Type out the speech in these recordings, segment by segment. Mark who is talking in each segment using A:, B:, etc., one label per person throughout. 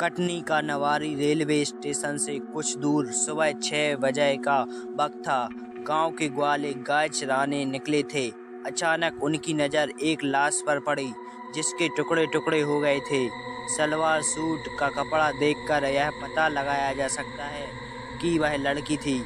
A: कटनी का Nauvari railway station से कुछ दूर सुबह 6 बजे का वक्त था। गांव के ग्वाले गाय चराने निकले थे। अचानक उनकी नज़र एक लाश पर पड़ी जिसके टुकड़े टुकड़े हो गए थे। सलवार सूट का कपड़ा देखकर यह पता लगाया जा सकता है कि वह लड़की थी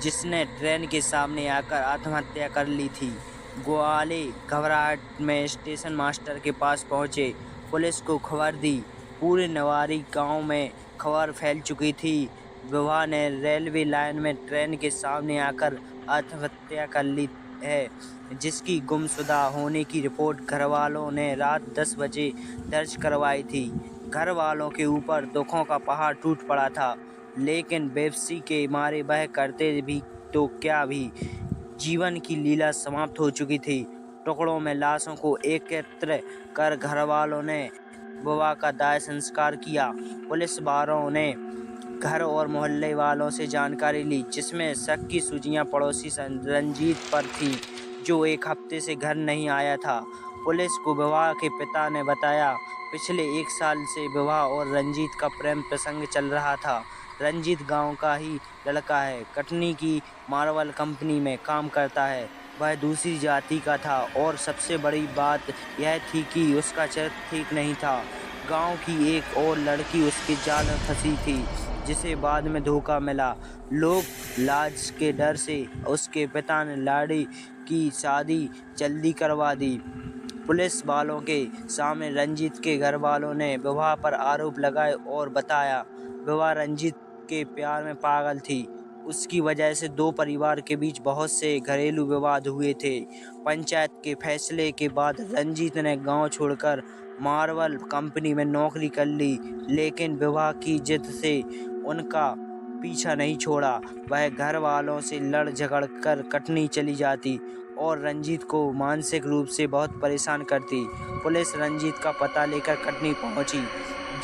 A: जिसने ट्रेन के सामने आकर आत्महत्या कर ली थी। ग्वाले घबराहट में स्टेशन मास्टर के पास पहुंचे, पुलिस को खबर दी। पूरे नवारी गांव में खबर फैल चुकी थी। विभा ने रेलवे लाइन में ट्रेन के सामने आकर आत्महत्या कर ली है, जिसकी गुमशुदा होने की रिपोर्ट घरवालों ने रात 10 बजे दर्ज करवाई थी। घर वालों के ऊपर दुखों का पहाड़ टूट पड़ा था, लेकिन बेबसी के मारे वह करते भी तो क्या भी। जीवन की लीला समाप्त हो चुकी थी। टुकड़ों में लाशों को एकत्र कर घरवालों ने विभा का दाह संस्कार किया। पुलिस वालों ने घर और मोहल्ले वालों से जानकारी ली, जिसमें शक की सूझियां पड़ोसी रंजीत पर थी, जो एक हफ्ते से घर नहीं आया था। पुलिस को विभा के पिता ने बताया, पिछले 1 साल से विभा और रंजीत का प्रेम प्रसंग चल रहा था। रंजीत गांव का ही लड़का है, कटनी की मार्बल कंपनी में काम करता है। वह दूसरी जाति का था और सबसे बड़ी बात यह थी कि उसका चरित्र ठीक नहीं था। गांव की एक और लड़की उसके जाल में फंसी थी, जिसे बाद में धोखा मिला। लोग लाज के डर से उसके पिता ने लाड़ी की शादी जल्दी करवा दी। पुलिस वालों के सामने रंजीत के घर वालों ने विभा पर आरोप लगाए और बताया, विभा रंजीत के प्यार में पागल थी। उसकी वजह से 2 परिवार के बीच बहुत से घरेलू विवाद हुए थे। पंचायत के फैसले के बाद रंजीत ने गांव छोड़कर मार्बल कंपनी में नौकरी कर ली, लेकिन विभा की जिद से उनका पीछा नहीं छोड़ा। वह घर वालों से लड़ झगड़ कर कटनी चली जाती और रंजीत को मानसिक रूप से बहुत परेशान करती। पुलिस रंजीत का पता लेकर कटनी पहुंची,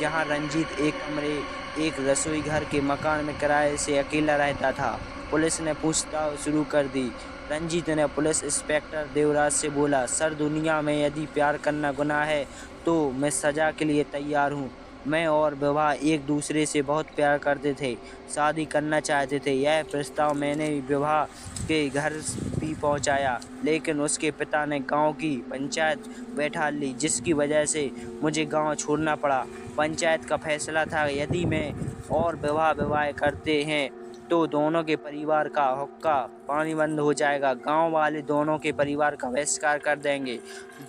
A: जहां रंजीत एक कमरे एक रसोई घर के मकान में किराए से अकेला रहता था। पुलिस ने पूछताछ शुरू कर दी। रंजीत ने पुलिस इंस्पेक्टर देवराज से बोला, सर, दुनिया में यदि प्यार करना गुनाह है तो मैं सज़ा के लिए तैयार हूँ। मैं और विभा एक दूसरे से बहुत प्यार करते थे, शादी करना चाहते थे। यह प्रस्ताव मैंने विभा के घर भी पहुंचाया, लेकिन उसके पिता ने गांव की पंचायत बैठा ली, जिसकी वजह से मुझे गांव छोड़ना पड़ा। पंचायत का फैसला था, यदि मैं और विभा विवाह करते हैं तो दोनों के परिवार का हुक्का पानी बंद हो जाएगा। गांव वाले दोनों के परिवार का बहिष्कार कर देंगे।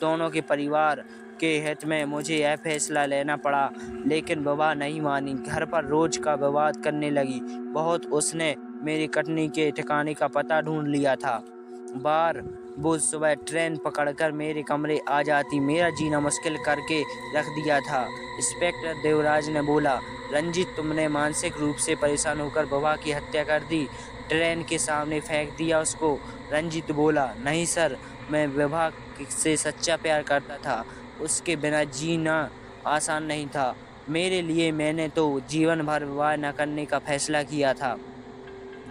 A: दोनों के परिवार के हित में मुझे यह फैसला लेना पड़ा, लेकिन विभा नहीं मानी। घर पर रोज का विवाद करने लगी। बहुत उसने मेरी कटनी के ठिकाने का पता ढूंढ लिया था। बार वो सुबह ट्रेन पकड़कर मेरे कमरे आ जाती, मेरा जीना मुश्किल करके रख दिया था। इंस्पेक्टर देवराज ने बोला, रंजीत, तुमने मानसिक रूप से परेशान होकर विभा की हत्या कर दी, ट्रेन के सामने फेंक दिया उसको। रंजीत बोला, नहीं सर, मैं विभा से सच्चा प्यार करता था। उसके बिना जीना आसान नहीं था मेरे लिए। मैंने तो जीवन भर विवाह न करने का फैसला किया था।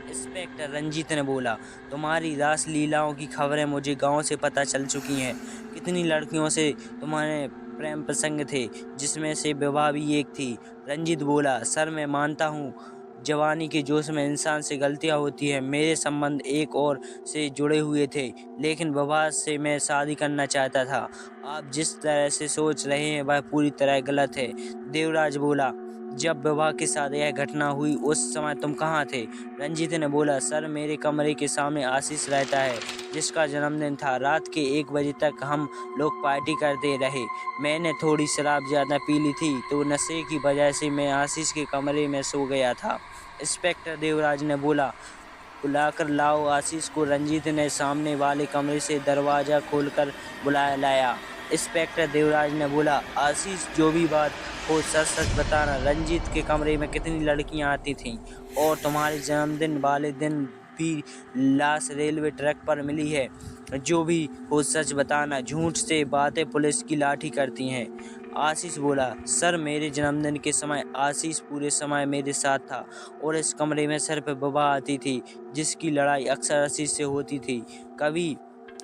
A: इंस्पेक्टर रंजीत ने बोला, तुम्हारी रास लीलाओं की खबरें मुझे गांव से पता चल चुकी हैं। कितनी लड़कियों से तुम्हारे प्रेम प्रसंग थे, जिसमें से विभा भी एक थी। रंजीत बोला, सर, मैं मानता हूँ जवानी के जोश में इंसान से गलतियाँ होती हैं। मेरे संबंध एक और से जुड़े हुए थे, लेकिन विभा से मैं शादी करना चाहता था। आप जिस तरह से सोच रहे हैं वह पूरी तरह गलत है। देवराज बोला, जब विभा के साथ यह घटना हुई उस समय तुम कहाँ थे? रंजीत ने बोला, सर, मेरे कमरे के सामने आशीष रहता है, जिसका जन्मदिन था। रात के 1 बजे तक हम लोग पार्टी करते रहे। मैंने थोड़ी शराब ज़्यादा पी ली थी, तो नशे की वजह से मैं आशीष के कमरे में सो गया था। इंस्पेक्टर देवराज ने बोला, बुलाकर लाओ आशीष को। रंजीत ने सामने वाले कमरे से दरवाज़ा खोलकर बुलाया लाया। इंस्पेक्टर देवराज ने बोला, आशीष, जो भी बात हो सच सच बताना। रंजीत के कमरे में कितनी लड़कियां आती थीं और तुम्हारे जन्मदिन वाले दिन भी लाश रेलवे ट्रैक पर मिली है। जो भी हो सच बताना। झूठ से बातें पुलिस की लाठी करती हैं। आशीष बोला, सर, मेरे जन्मदिन के समय आशीष पूरे समय मेरे साथ था और इस कमरे में सिर्फ विभा आती थी, जिसकी लड़ाई अक्सर आशीष से होती थी। कभी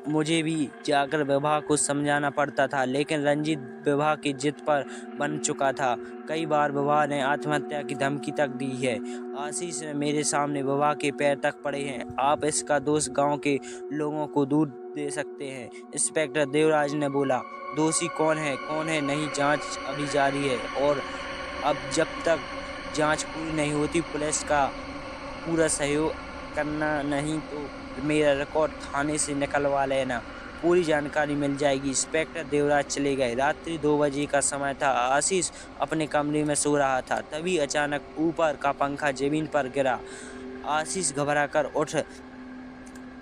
A: मुझे भी जाकर विभा को समझाना पड़ता था, लेकिन रंजीत विभा की जिद पर बन चुका था। कई बार विभा ने आत्महत्या की धमकी तक दी है। आशीष ने मेरे सामने विभा के पैर तक पड़े हैं। आप इसका दोष गांव के लोगों को दूर दे सकते हैं। इंस्पेक्टर देवराज ने बोला। दोषी कौन है नहीं, जांच अभी जारी है और अब जब तक जांच पूरी नहीं होती पुलिस का पूरा सहयोग करना, नहीं तो मेरा रिकॉर्ड थाने से निकलवा लेना, पूरी जानकारी मिल जाएगी। इंस्पेक्टर देवराज चले गए। रात्रि 2 बजे का समय था। आशीष अपने कमरे में सो रहा था, तभी अचानक ऊपर का पंखा जमीन पर गिरा। आशीष घबराकर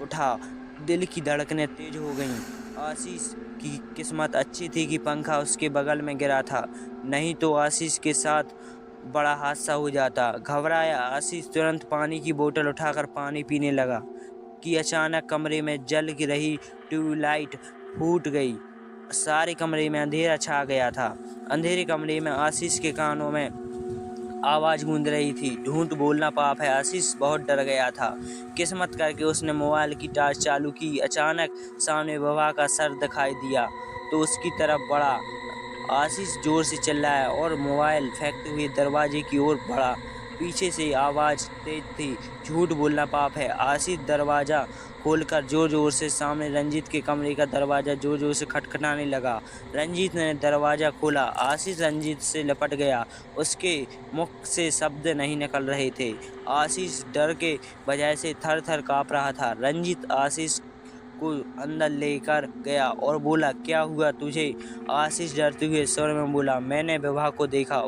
A: उठा। दिल की धड़कनें तेज हो गईं। आशीष की किस्मत अच्छी थी कि पंखा उसके बगल में गिरा था, नहीं तो आशीष के साथ बड़ा हादसा हो जाता। घबराया आशीष तुरंत पानी की बोतल उठाकर पानी पीने लगा कि अचानक कमरे में जल रही ट्यूबलाइट फूट गई। सारे कमरे में अंधेरा छा गया था। अंधेरे कमरे में आशीष के कानों में आवाज़ गूंज रही थी, झूठ बोलना पाप है। आशीष बहुत डर गया था। किस्मत करके उसने मोबाइल की टॉर्च चालू की। अचानक सामने विभा का सर दिखाई दिया तो उसकी तरफ बढ़ा। आशीष जोर से चिल्लाया और मोबाइल फेंकते हुए दरवाजे की ओर बढ़ा। पीछे से आवाज़ तेज थी, झूठ बोलना पाप है। आशीष दरवाज़ा खोलकर जोर जोर से सामने रंजीत के कमरे का दरवाज़ा जोर जोर से खटखटाने लगा। रंजीत ने दरवाज़ा खोला। आशीष रंजीत से लिपट गया। उसके मुख से शब्द नहीं निकल रहे थे। आशीष डर के बजाय से थर थर काँप रहा था। रंजीत आशीष को अंदर लेकर गया और बोला, क्या हुआ तुझे? आशीष डरते हुए स्वर में बोला, मैंने विभा को देखा,